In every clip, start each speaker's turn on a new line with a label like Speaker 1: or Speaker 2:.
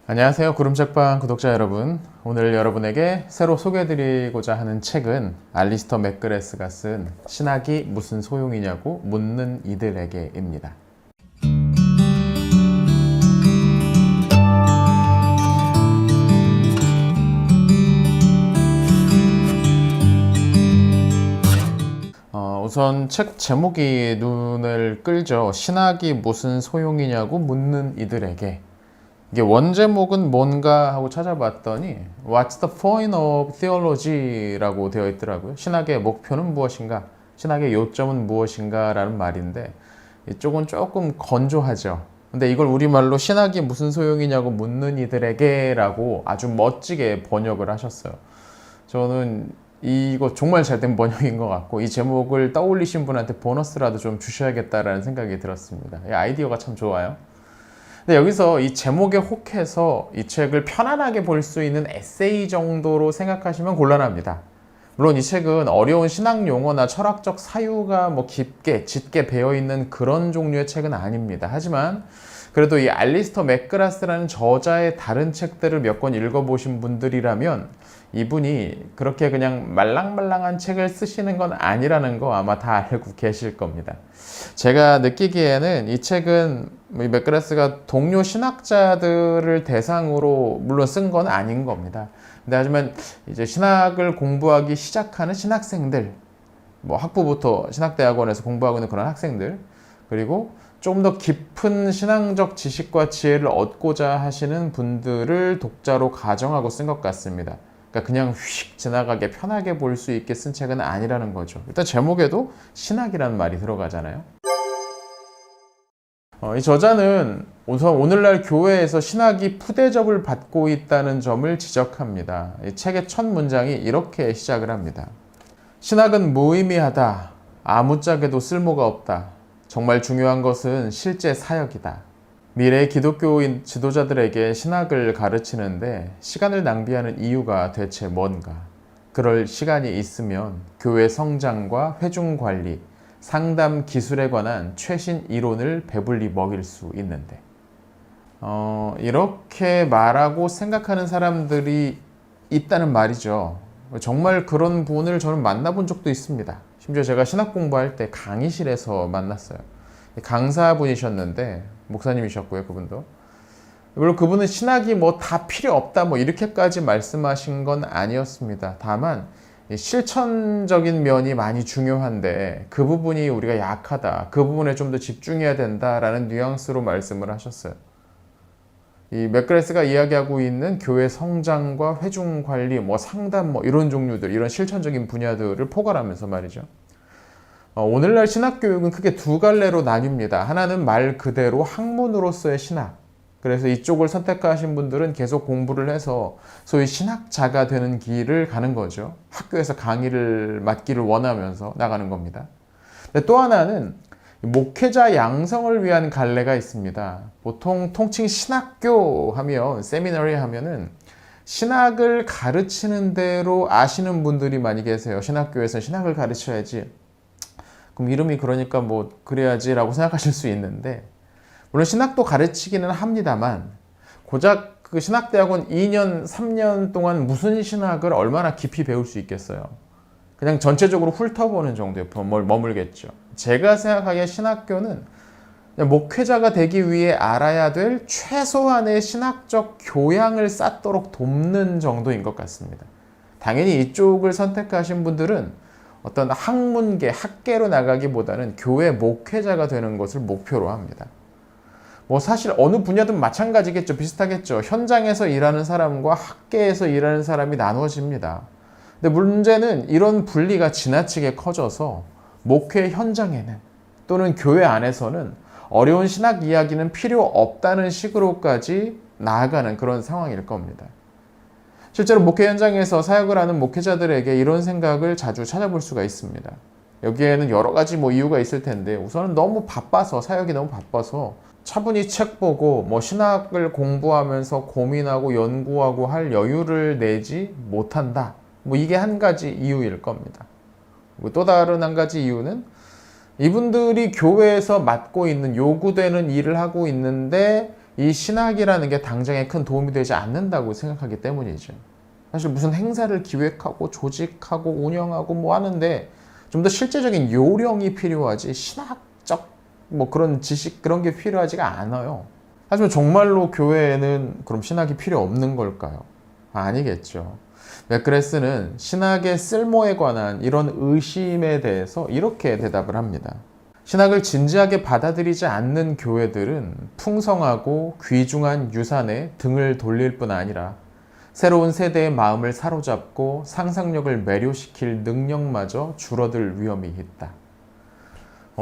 Speaker 1: 안녕하세요. 구름책방 구독자 여러분. 오늘 여러분에게 새로 소개해드리고자 하는 책은 알리스터 맥그레스가 쓴 신학이 무슨 소용이냐고 묻는 이들에게입니다. 우선 책 제목이 눈을 끌죠. 신학이 무슨 소용이냐고 묻는 이들에게. 이게 원제목은 뭔가 하고 찾아봤더니 What's the point of theology? 라고 되어 있더라고요. 신학의 목표는 무엇인가? 신학의 요점은 무엇인가? 라는 말인데 이쪽은 조금 건조하죠. 근데 이걸 우리말로 신학이 무슨 소용이냐고 묻는 이들에게 라고 아주 멋지게 번역을 하셨어요. 저는 이거 정말 잘된 번역인 것 같고 이 제목을 떠올리신 분한테 보너스라도 좀 주셔야겠다라는 생각이 들었습니다. 이 아이디어가 참 좋아요. 근데 여기서 이 제목에 혹해서 이 책을 편안하게 볼 수 있는 에세이 정도로 생각하시면 곤란합니다. 물론 이 책은 어려운 신학 용어나 철학적 사유가 깊게 짙게 배어있는 그런 종류의 책은 아닙니다. 하지만 그래도 이 알리스터 맥그라스라는 저자의 다른 책들을 몇 권 읽어보신 분들이라면 이분이 그렇게 그냥 말랑말랑한 책을 쓰시는 건 아니라는 거 아마 다 알고 계실 겁니다. 제가 느끼기에는 이 책은 맥그라스가 동료 신학자들을 대상으로 물론 쓴 건 아닌 겁니다. 근데 하지만 이제 신학을 공부하기 시작하는 신학생들, 학부부터 신학대학원에서 공부하고 있는 그런 학생들, 그리고 좀 더 깊은 신앙적 지식과 지혜를 얻고자 하시는 분들을 독자로 가정하고 쓴 것 같습니다. 그러니까 그냥 휙 지나가게 편하게 볼 수 있게 쓴 책은 아니라는 거죠. 일단 제목에도 신학이라는 말이 들어가잖아요. 이 저자는 우선 오늘날 교회에서 신학이 푸대접을 받고 있다는 점을 지적합니다. 이 책의 첫 문장이 이렇게 시작을 합니다. 신학은 무의미하다. 아무짝에도 쓸모가 없다. 정말 중요한 것은 실제 사역이다. 미래의 기독교인 지도자들에게 신학을 가르치는데 시간을 낭비하는 이유가 대체 뭔가? 그럴 시간이 있으면 교회 성장과 회중 관리, 상담 기술에 관한 최신 이론을 배불리 먹일 수 있는데 이렇게 말하고 생각하는 사람들이 있다는 말이죠. 정말 그런 분을 저는 만나본 적도 있습니다. 심지어 제가 신학 공부할 때 강의실에서 만났어요. 강사분이셨는데 목사님이셨고요. 그분도 물론 그분은 신학이 다 필요 없다 이렇게까지 말씀하신 건 아니었습니다. 다만 실천적인 면이 많이 중요한데 그 부분이 우리가 약하다, 그 부분에 좀 더 집중해야 된다라는 뉘앙스로 말씀을 하셨어요. 이 맥그레스가 이야기하고 있는 교회 성장과 회중 관리, 상담 이런 종류들, 이런 실천적인 분야들을 포괄하면서 말이죠. 오늘날 신학교육은 크게 두 갈래로 나뉩니다. 하나는 말 그대로 학문으로서의 신학. 그래서 이쪽을 선택하신 분들은 계속 공부를 해서 소위 신학자가 되는 길을 가는 거죠. 학교에서 강의를 맡기를 원하면서 나가는 겁니다. 근데 또 하나는 목회자 양성을 위한 갈래가 있습니다. 보통 통칭 신학교 하면, 세미너리 하면은 신학을 가르치는 대로 아시는 분들이 많이 계세요. 신학교에서 신학을 가르쳐야지. 그럼 이름이 그러니까 그래야지 라고 생각하실 수 있는데, 물론 신학도 가르치기는 합니다만 고작 그 신학대학원 2년, 3년 동안 무슨 신학을 얼마나 깊이 배울 수 있겠어요. 그냥 전체적으로 훑어보는 정도에 머물겠죠. 제가 생각하기에 신학교는 목회자가 되기 위해 알아야 될 최소한의 신학적 교양을 쌓도록 돕는 정도인 것 같습니다. 당연히 이쪽을 선택하신 분들은 어떤 학문계, 학계로 나가기보다는 교회 목회자가 되는 것을 목표로 합니다. 사실 어느 분야든 마찬가지겠죠. 비슷하겠죠. 현장에서 일하는 사람과 학계에서 일하는 사람이 나누어집니다. 근데 문제는 이런 분리가 지나치게 커져서 목회 현장에는 또는 교회 안에서는 어려운 신학 이야기는 필요 없다는 식으로까지 나아가는 그런 상황일 겁니다. 실제로 목회 현장에서 사역을 하는 목회자들에게 이런 생각을 자주 찾아볼 수가 있습니다. 여기에는 여러 가지 이유가 있을 텐데 우선은 너무 바빠서, 사역이 너무 바빠서 차분히 책 보고 신학을 공부하면서 고민하고 연구하고 할 여유를 내지 못한다. 이게 한 가지 이유일 겁니다. 또 다른 한 가지 이유는 이분들이 교회에서 맡고 있는 요구되는 일을 하고 있는데 이 신학이라는 게 당장에 큰 도움이 되지 않는다고 생각하기 때문이죠. 사실 무슨 행사를 기획하고 조직하고 운영하고 뭐 하는데 좀 더 실제적인 요령이 필요하지 신학적 뭐 그런 지식 그런 게 필요하지가 않아요. 하지만 정말로 교회에는 그럼 신학이 필요 없는 걸까요? 아니겠죠. 맥그레스는 신학의 쓸모에 관한 이런 의심에 대해서 이렇게 대답을 합니다. 신학을 진지하게 받아들이지 않는 교회들은 풍성하고 귀중한 유산에 등을 돌릴 뿐 아니라 새로운 세대의 마음을 사로잡고 상상력을 매료시킬 능력마저 줄어들 위험이 있다.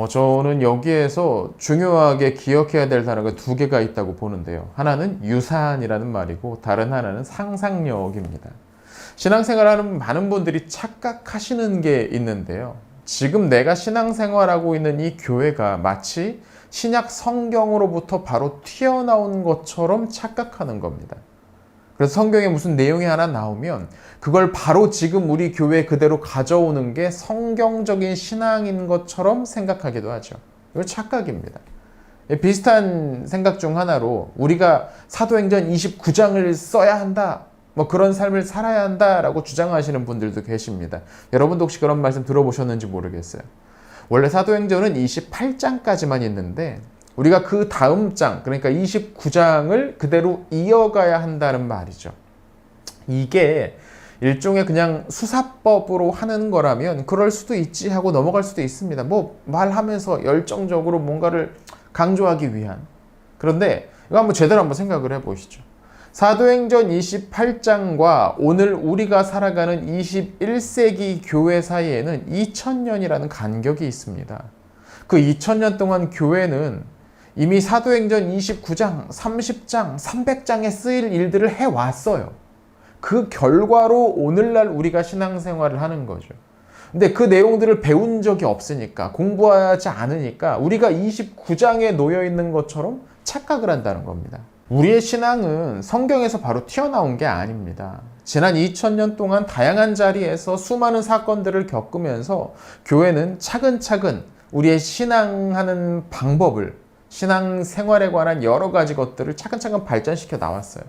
Speaker 1: 저는 여기에서 중요하게 기억해야 될 단어가 두 개가 있다고 보는데요. 하나는 유산이라는 말이고 다른 하나는 상상력입니다. 신앙생활하는 많은 분들이 착각하시는 게 있는데요. 지금 내가 신앙생활하고 있는 이 교회가 마치 신약 성경으로부터 바로 튀어나온 것처럼 착각하는 겁니다. 그래서 성경에 무슨 내용이 하나 나오면 그걸 바로 지금 우리 교회에 그대로 가져오는 게 성경적인 신앙인 것처럼 생각하기도 하죠. 이건 착각입니다. 비슷한 생각 중 하나로 우리가 사도행전 29장을 써야 한다. 뭐 그런 삶을 살아야 한다라고 주장하시는 분들도 계십니다. 여러분도 혹시 그런 말씀 들어보셨는지 모르겠어요. 원래 사도행전은 28장까지만 있는데 우리가 그 다음 장, 그러니까 29장을 그대로 이어가야 한다는 말이죠. 이게 일종의 그냥 수사법으로 하는 거라면 그럴 수도 있지 하고 넘어갈 수도 있습니다. 뭐 말하면서 열정적으로 뭔가를 강조하기 위한. 그런데 이거 한번 제대로 한번 생각을 해보시죠. 사도행전 28장과 오늘 우리가 살아가는 21세기 교회 사이에는 2000년이라는 간격이 있습니다. 그 2000년 동안 교회는 이미 사도행전 29장, 30장, 300장에 쓰일 일들을 해왔어요. 그 결과로 오늘날 우리가 신앙생활을 하는 거죠. 근데 그 내용들을 배운 적이 없으니까, 공부하지 않으니까 우리가 29장에 놓여 있는 것처럼 착각을 한다는 겁니다. 우리의 신앙은 성경에서 바로 튀어나온 게 아닙니다. 지난 2000년 동안 다양한 자리에서 수많은 사건들을 겪으면서 교회는 차근차근 우리의 신앙하는 방법을, 신앙생활에 관한 여러 가지 것들을 차근차근 발전시켜 나왔어요.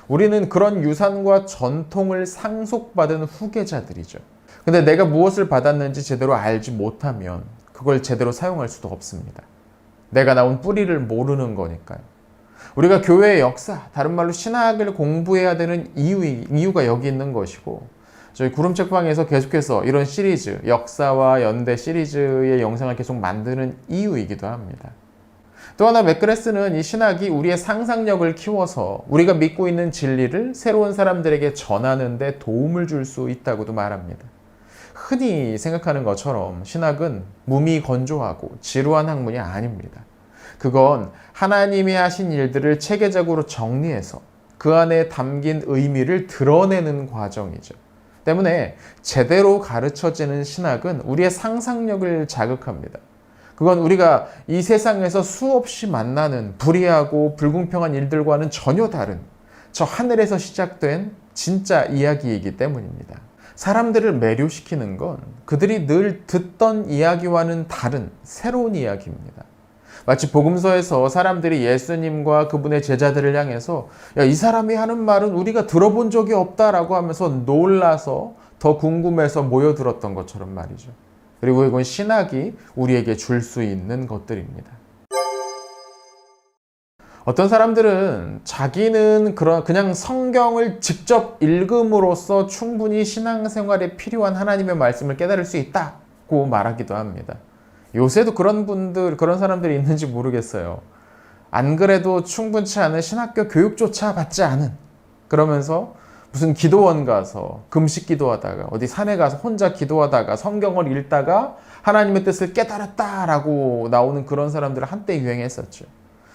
Speaker 1: 우리는 그런 유산과 전통을 상속받은 후계자들이죠. 근데 내가 무엇을 받았는지 제대로 알지 못하면 그걸 제대로 사용할 수도 없습니다. 내가 나온 뿌리를 모르는 거니까요. 우리가 교회의 역사, 다른 말로 신학을 공부해야 되는 이유가 여기 있는 것이고, 저희 구름책방에서 계속해서 이런 시리즈, 역사와 연대 시리즈의 영상을 계속 만드는 이유이기도 합니다. 또 하나 맥그레스는 이 신학이 우리의 상상력을 키워서 우리가 믿고 있는 진리를 새로운 사람들에게 전하는 데 도움을 줄 수 있다고도 말합니다. 흔히 생각하는 것처럼 신학은 무미건조하고 지루한 학문이 아닙니다. 그건 하나님이 하신 일들을 체계적으로 정리해서 그 안에 담긴 의미를 드러내는 과정이죠. 때문에 제대로 가르쳐지는 신학은 우리의 상상력을 자극합니다. 그건 우리가 이 세상에서 수없이 만나는 불의하고 불공평한 일들과는 전혀 다른 저 하늘에서 시작된 진짜 이야기이기 때문입니다. 사람들을 매료시키는 건 그들이 늘 듣던 이야기와는 다른 새로운 이야기입니다. 마치 복음서에서 사람들이 예수님과 그분의 제자들을 향해서 야, 이 사람이 하는 말은 우리가 들어본 적이 없다라고 하면서 놀라서 더 궁금해서 모여들었던 것처럼 말이죠. 그리고 이건 신학이 우리에게 줄 수 있는 것들입니다. 어떤 사람들은 자기는 그냥 성경을 직접 읽음으로써 충분히 신앙생활에 필요한 하나님의 말씀을 깨달을 수 있다고 말하기도 합니다. 요새도 그런 사람들이 있는지 모르겠어요. 안 그래도 충분치 않은 신학교 교육조차 받지 않은, 그러면서 무슨 기도원 가서 금식 기도하다가 어디 산에 가서 혼자 기도하다가 성경을 읽다가 하나님의 뜻을 깨달았다라고 나오는 그런 사람들은 한때 유행했었죠.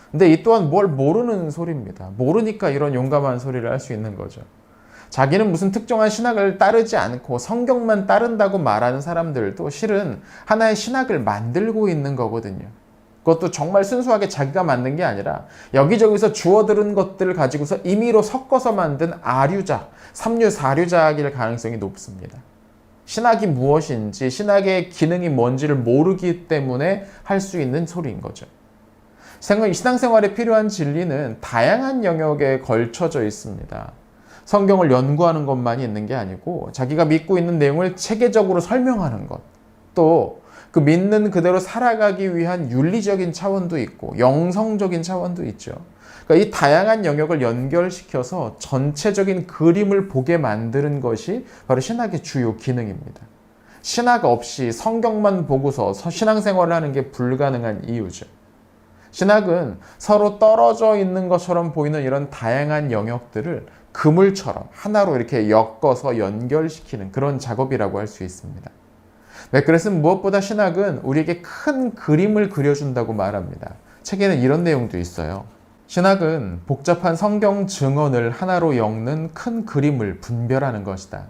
Speaker 1: 근데 이 또한 뭘 모르는 소리입니다. 모르니까 이런 용감한 소리를 할 수 있는 거죠. 자기는 무슨 특정한 신학을 따르지 않고 성경만 따른다고 말하는 사람들도 실은 하나의 신학을 만들고 있는 거거든요. 그것도 정말 순수하게 자기가 만든 게 아니라 여기저기서 주워들은 것들을 가지고서 임의로 섞어서 만든 아류작, 삼류, 사류작일 가능성이 높습니다. 신학이 무엇인지, 신학의 기능이 뭔지를 모르기 때문에 할 수 있는 소리인 거죠. 신앙생활에 필요한 진리는 다양한 영역에 걸쳐져 있습니다. 성경을 연구하는 것만이 있는 게 아니고 자기가 믿고 있는 내용을 체계적으로 설명하는 것, 또 그 믿는 그대로 살아가기 위한 윤리적인 차원도 있고 영성적인 차원도 있죠. 그러니까 이 다양한 영역을 연결시켜서 전체적인 그림을 보게 만드는 것이 바로 신학의 주요 기능입니다. 신학 없이 성경만 보고서 신앙생활을 하는 게 불가능한 이유죠. 신학은 서로 떨어져 있는 것처럼 보이는 이런 다양한 영역들을 그물처럼 하나로 이렇게 엮어서 연결시키는 그런 작업이라고 할 수 있습니다. 맥그렛은 무엇보다 신학은 우리에게 큰 그림을 그려준다고 말합니다. 책에는 이런 내용도 있어요. 신학은 복잡한 성경 증언을 하나로 엮는 큰 그림을 분별하는 것이다.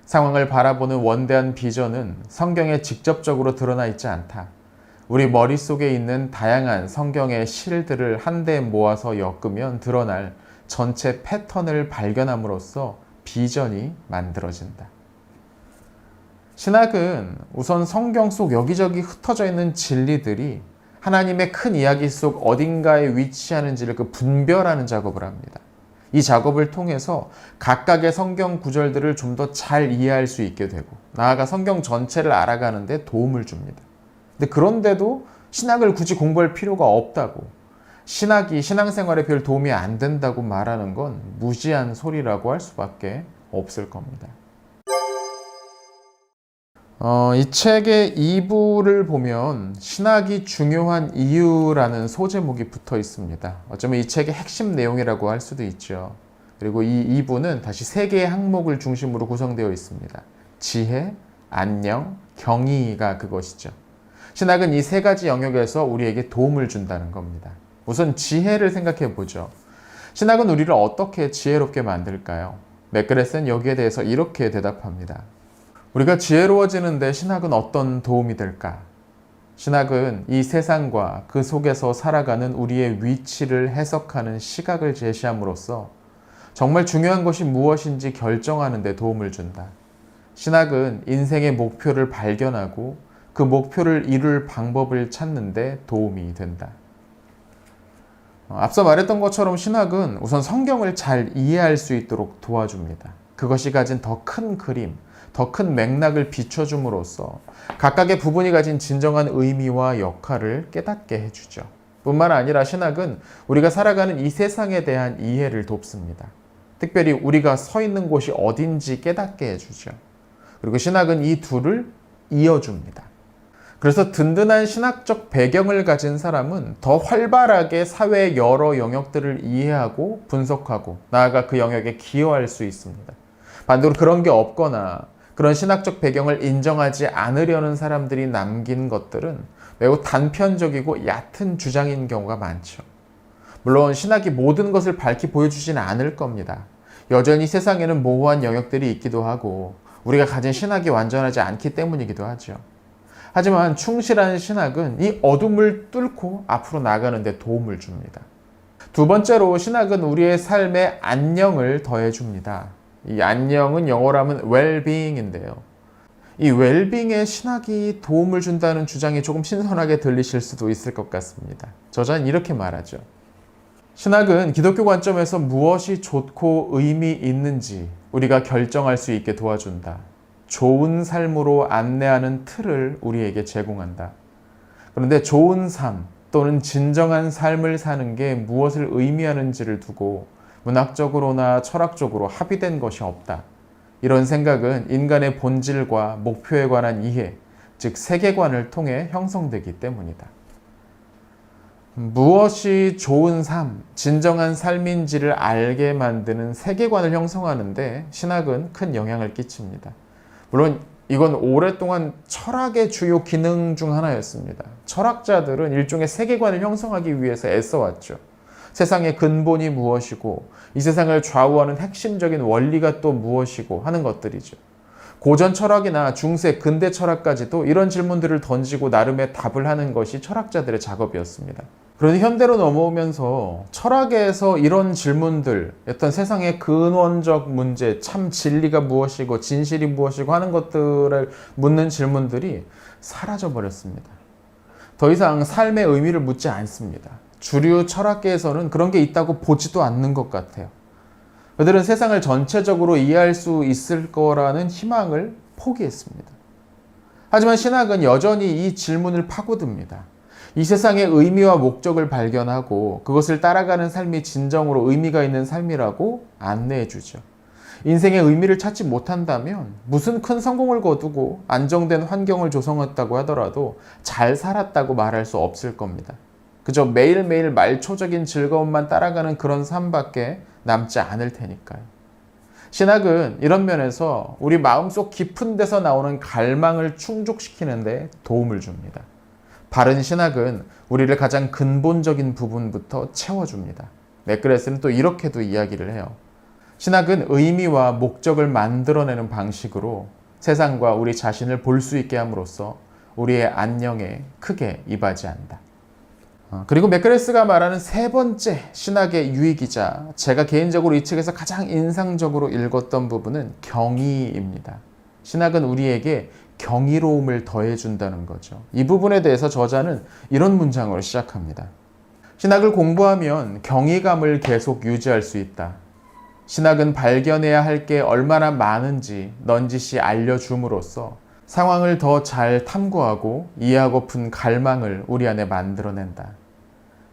Speaker 1: 상황을 바라보는 원대한 비전은 성경에 직접적으로 드러나 있지 않다. 우리 머릿속에 있는 다양한 성경의 실들을 한데 모아서 엮으면 드러날 전체 패턴을 발견함으로써 비전이 만들어진다. 신학은 우선 성경 속 여기저기 흩어져 있는 진리들이 하나님의 큰 이야기 속 어딘가에 위치하는지를 분별하는 작업을 합니다. 이 작업을 통해서 각각의 성경 구절들을 좀 더 잘 이해할 수 있게 되고 나아가 성경 전체를 알아가는 데 도움을 줍니다. 그런데도 신학을 굳이 공부할 필요가 없다고, 신학이 신앙생활에 별 도움이 안 된다고 말하는 건 무지한 소리라고 할 수밖에 없을 겁니다. 이 책의 2부를 보면 신학이 중요한 이유라는 소제목이 붙어 있습니다. 어쩌면 이 책의 핵심 내용이라고 할 수도 있죠. 그리고 이 2부는 다시 3개의 항목을 중심으로 구성되어 있습니다. 지혜, 안녕, 경의가 그것이죠. 신학은 이 3가지 영역에서 우리에게 도움을 준다는 겁니다. 우선 지혜를 생각해 보죠. 신학은 우리를 어떻게 지혜롭게 만들까요? 맥그렛은 여기에 대해서 이렇게 대답합니다. 우리가 지혜로워지는데 신학은 어떤 도움이 될까? 신학은 이 세상과 그 속에서 살아가는 우리의 위치를 해석하는 시각을 제시함으로써 정말 중요한 것이 무엇인지 결정하는 데 도움을 준다. 신학은 인생의 목표를 발견하고 그 목표를 이룰 방법을 찾는 데 도움이 된다. 앞서 말했던 것처럼 신학은 우선 성경을 잘 이해할 수 있도록 도와줍니다. 그것이 가진 더 큰 그림, 더 큰 맥락을 비춰줌으로써 각각의 부분이 가진 진정한 의미와 역할을 깨닫게 해주죠. 뿐만 아니라 신학은 우리가 살아가는 이 세상에 대한 이해를 돕습니다. 특별히 우리가 서 있는 곳이 어딘지 깨닫게 해주죠. 그리고 신학은 이 둘을 이어줍니다. 그래서 든든한 신학적 배경을 가진 사람은 더 활발하게 사회의 여러 영역들을 이해하고 분석하고 나아가 그 영역에 기여할 수 있습니다. 반대로 그런 게 없거나 그런 신학적 배경을 인정하지 않으려는 사람들이 남긴 것들은 매우 단편적이고 얕은 주장인 경우가 많죠. 물론 신학이 모든 것을 밝히 보여주지는 않을 겁니다. 여전히 세상에는 모호한 영역들이 있기도 하고 우리가 가진 신학이 완전하지 않기 때문이기도 하죠. 하지만 충실한 신학은 이 어둠을 뚫고 앞으로 나가는 데 도움을 줍니다. 두 번째로 신학은 우리의 삶에 안녕을 더해줍니다. 이 안녕은 영어로 하면 well-being인데요. 이 well-being에 신학이 도움을 준다는 주장이 조금 신선하게 들리실 수도 있을 것 같습니다. 저자는 이렇게 말하죠. 신학은 기독교 관점에서 무엇이 좋고 의미 있는지 우리가 결정할 수 있게 도와준다. 좋은 삶으로 안내하는 틀을 우리에게 제공한다. 그런데 좋은 삶 또는 진정한 삶을 사는 게 무엇을 의미하는지를 두고 문학적으로나 철학적으로 합의된 것이 없다. 이런 생각은 인간의 본질과 목표에 관한 이해, 즉 세계관을 통해 형성되기 때문이다. 무엇이 좋은 삶, 진정한 삶인지를 알게 만드는 세계관을 형성하는데 신학은 큰 영향을 끼칩니다. 물론 이건 오랫동안 철학의 주요 기능 중 하나였습니다. 철학자들은 일종의 세계관을 형성하기 위해서 애써왔죠. 세상의 근본이 무엇이고 이 세상을 좌우하는 핵심적인 원리가 또 무엇이고 하는 것들이죠. 고전 철학이나 중세, 근대 철학까지도 이런 질문들을 던지고 나름의 답을 하는 것이 철학자들의 작업이었습니다. 그런데 현대로 넘어오면서 철학에서 이런 질문들, 어떤 세상의 근원적 문제, 참 진리가 무엇이고 진실이 무엇이고 하는 것들을 묻는 질문들이 사라져 버렸습니다. 더 이상 삶의 의미를 묻지 않습니다. 주류 철학계에서는 그런 게 있다고 보지도 않는 것 같아요. 그들은 세상을 전체적으로 이해할 수 있을 거라는 희망을 포기했습니다. 하지만 신학은 여전히 이 질문을 파고듭니다. 이 세상의 의미와 목적을 발견하고 그것을 따라가는 삶이 진정으로 의미가 있는 삶이라고 안내해 주죠. 인생의 의미를 찾지 못한다면 무슨 큰 성공을 거두고 안정된 환경을 조성했다고 하더라도 잘 살았다고 말할 수 없을 겁니다. 그저 매일매일 말초적인 즐거움만 따라가는 그런 삶밖에 남지 않을 테니까요. 신학은 이런 면에서 우리 마음속 깊은 데서 나오는 갈망을 충족시키는데 도움을 줍니다. 바른 신학은 우리를 가장 근본적인 부분부터 채워줍니다. 맥그레스는 또 이렇게도 이야기를 해요. 신학은 의미와 목적을 만들어내는 방식으로 세상과 우리 자신을 볼 수 있게 함으로써 우리의 안녕에 크게 이바지한다. 그리고 맥그레스가 말하는 세 번째 신학의 유익이자 제가 개인적으로 이 책에서 가장 인상적으로 읽었던 부분은 경의입니다. 신학은 우리에게 경이로움을 더해준다는 거죠. 이 부분에 대해서 저자는 이런 문장으로 시작합니다. 신학을 공부하면 경이감을 계속 유지할 수 있다. 신학은 발견해야 할 게 얼마나 많은지 넌지시 알려줌으로써 상황을 더 잘 탐구하고 이해하고픈 갈망을 우리 안에 만들어낸다.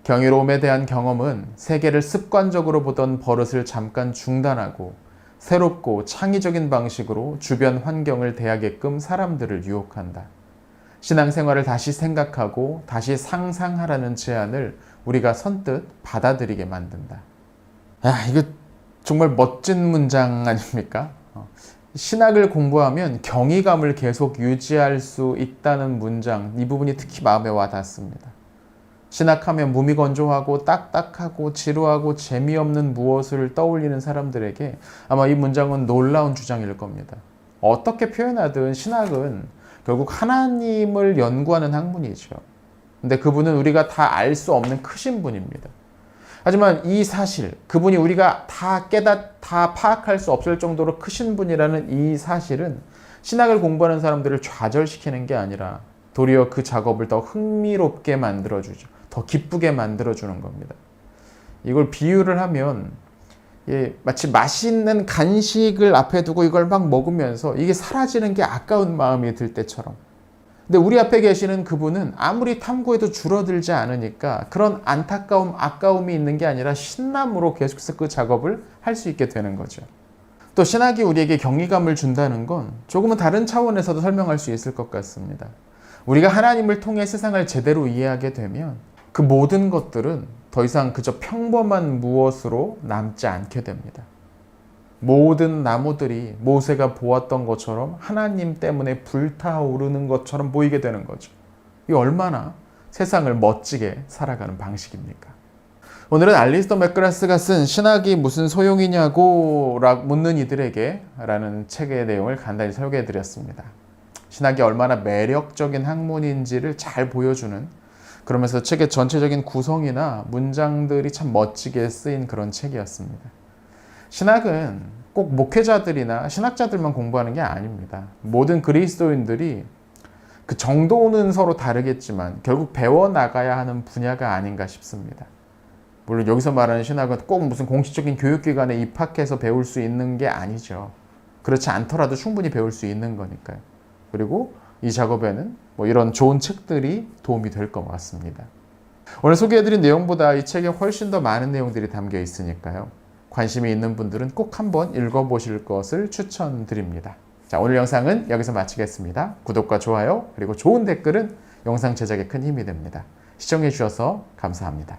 Speaker 1: 경이로움에 대한 경험은 세계를 습관적으로 보던 버릇을 잠깐 중단하고 새롭고 창의적인 방식으로 주변 환경을 대하게끔 사람들을 유혹한다. 신앙생활을 다시 생각하고 다시 상상하라는 제안을 우리가 선뜻 받아들이게 만든다. 이거 정말 멋진 문장 아닙니까? 신학을 공부하면 경이감을 계속 유지할 수 있다는 문장, 이 부분이 특히 마음에 와 닿습니다. 신학하면 무미건조하고 딱딱하고 지루하고 재미없는 무엇을 떠올리는 사람들에게 아마 이 문장은 놀라운 주장일 겁니다. 어떻게 표현하든 신학은 결국 하나님을 연구하는 학문이죠. 근데 그분은 우리가 다 알 수 없는 크신 분입니다. 하지만 이 사실, 그분이 우리가 다 다 파악할 수 없을 정도로 크신 분이라는 이 사실은 신학을 공부하는 사람들을 좌절시키는 게 아니라 도리어 그 작업을 더 흥미롭게 만들어주죠. 더 기쁘게 만들어주는 겁니다. 이걸 비유를 하면 마치 맛있는 간식을 앞에 두고 이걸 막 먹으면서 이게 사라지는 게 아까운 마음이 들 때처럼. 근데 우리 앞에 계시는 그분은 아무리 탐구해도 줄어들지 않으니까 그런 안타까움, 아까움이 있는 게 아니라 신남으로 계속해서 그 작업을 할 수 있게 되는 거죠. 또 신학이 우리에게 경이감을 준다는 건 조금은 다른 차원에서도 설명할 수 있을 것 같습니다. 우리가 하나님을 통해 세상을 제대로 이해하게 되면 그 모든 것들은 더 이상 그저 평범한 무엇으로 남지 않게 됩니다. 모든 나무들이 모세가 보았던 것처럼 하나님 때문에 불타오르는 것처럼 보이게 되는 거죠. 이 얼마나 세상을 멋지게 살아가는 방식입니까? 오늘은 알리스터 맥그라스가 쓴 신학이 무슨 소용이냐고 묻는 이들에게 라는 책의 내용을 간단히 설계해 드렸습니다. 신학이 얼마나 매력적인 학문인지를 잘 보여주는, 그러면서 책의 전체적인 구성이나 문장들이 참 멋지게 쓰인 그런 책이었습니다. 신학은 꼭 목회자들이나 신학자들만 공부하는 게 아닙니다. 모든 그리스도인들이 그 정도는 서로 다르겠지만 결국 배워나가야 하는 분야가 아닌가 싶습니다. 물론 여기서 말하는 신학은 꼭 무슨 공식적인 교육기관에 입학해서 배울 수 있는 게 아니죠. 그렇지 않더라도 충분히 배울 수 있는 거니까요. 그리고 이 작업에는 이런 좋은 책들이 도움이 될 것 같습니다. 오늘 소개해드린 내용보다 이 책에 훨씬 더 많은 내용들이 담겨 있으니까요. 관심이 있는 분들은 꼭 한번 읽어보실 것을 추천드립니다. 자, 오늘 영상은 여기서 마치겠습니다. 구독과 좋아요 그리고 좋은 댓글은 영상 제작에 큰 힘이 됩니다. 시청해주셔서 감사합니다.